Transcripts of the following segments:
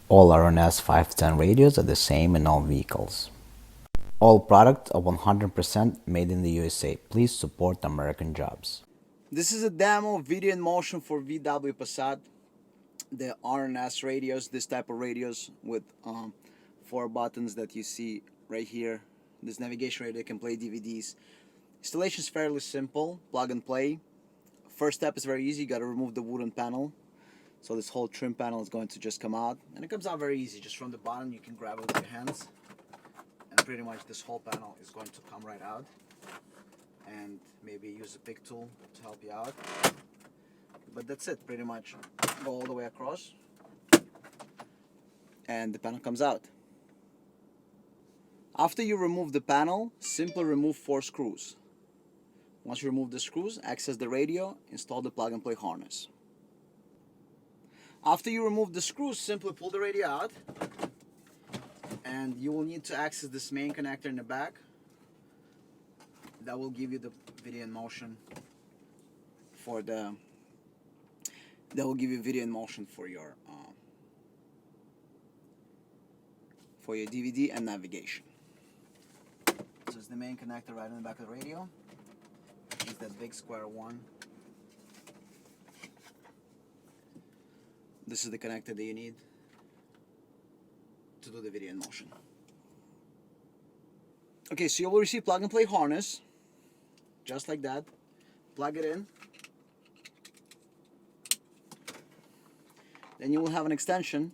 All RNS 510 radios are the same in all vehicles. All products are 100% made in the USA. Please support American jobs. This is a demo video in motion for VW Passat, the RNS radios, this type of radios with 4 buttons that you see right here. This navigation radio can play DVDs. Installation is fairly simple, plug and play. First step is very easy, you got to remove the wooden panel. So this whole trim panel is going to just come out, and it comes out very easy. Just from the bottom you can grab it with your hands, and pretty much this whole panel is going to come right out. And maybe use a big tool to help you out, but that's it. Pretty much go all the way across and the panel comes out. After you remove the panel, simply remove 4 screws. Once you remove the screws, access the radio, install the plug and play harness. After you remove the screws, simply pull the radio out, and you will need to access this main connector in the back. That will give you the video in motion for the. That will give you video in motion for your DVD and navigation. So it's the main connector right in the back of the radio. It's that big square one. This is the connector that you need to do the video in motion. Okay, so you will receive plug and play harness, just like that. Plug it in. Then you will have an extension.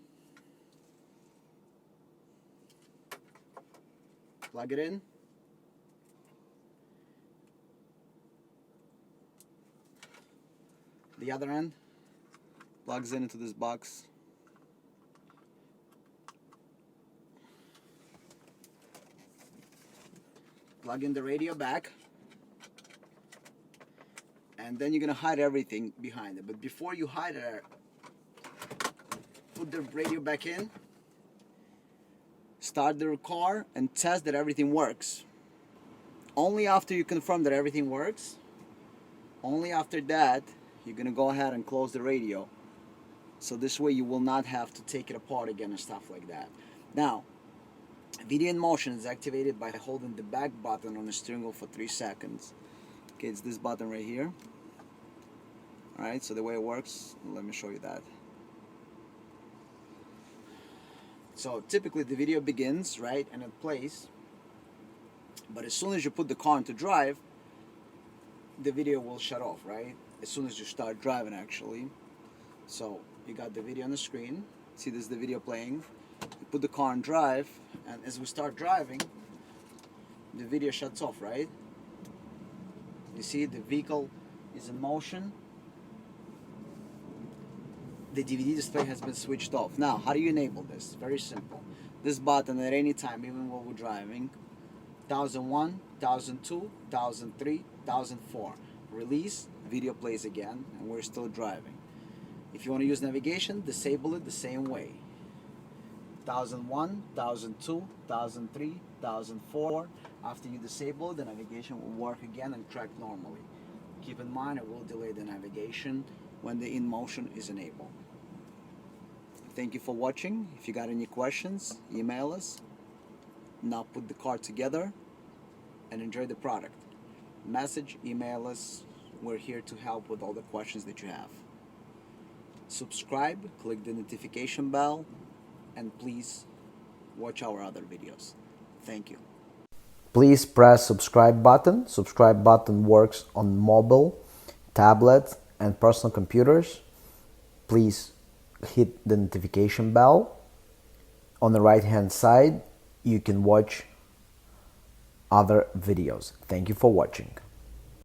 Plug it in. The other end plugs in into this box. Plug in the radio back, and then you're gonna hide everything behind it. But before you hide it, put the radio back in, start the car, and test that everything works. Only after you confirm that everything works, only after that, you're gonna go ahead and close the radio. So this way you will not have to take it apart again and stuff like that. Now, video in motion is activated by holding the back button on the steering wheel for 3 seconds. Okay, it's this button right here. Alright, so the way it works, let me show you that. So typically the video begins, right, and it plays. But as soon as you put the car into drive, the video will shut off, right? As soon as you start driving, actually. So you got the video on the screen. See, this is the video playing. You put the car in drive, and as we start driving, the video shuts off, right? You see, the vehicle is in motion. The DVD display has been switched off. Now, how do you enable this? Very simple. This button at any time, even while we're driving, 1001, 1002, 1003, 1004. Release, video plays again, and we're still driving. If you want to use navigation, disable it the same way. 1001, 1002, 1003, 1004. After you disable it, the navigation will work again and track normally. Keep in mind, it will delay the navigation when the in motion is enabled. Thank you for watching. If you got any questions, email us. Now put the car together and enjoy the product. Message, email us. We're here to help with all the questions that you have. Subscribe, click the notification bell, and please watch our other videos. Thank you. Please press subscribe button. Subscribe button works on mobile, tablet, and personal computers. Please hit the notification bell. On the right hand side, you can watch other videos. Thank you for watching.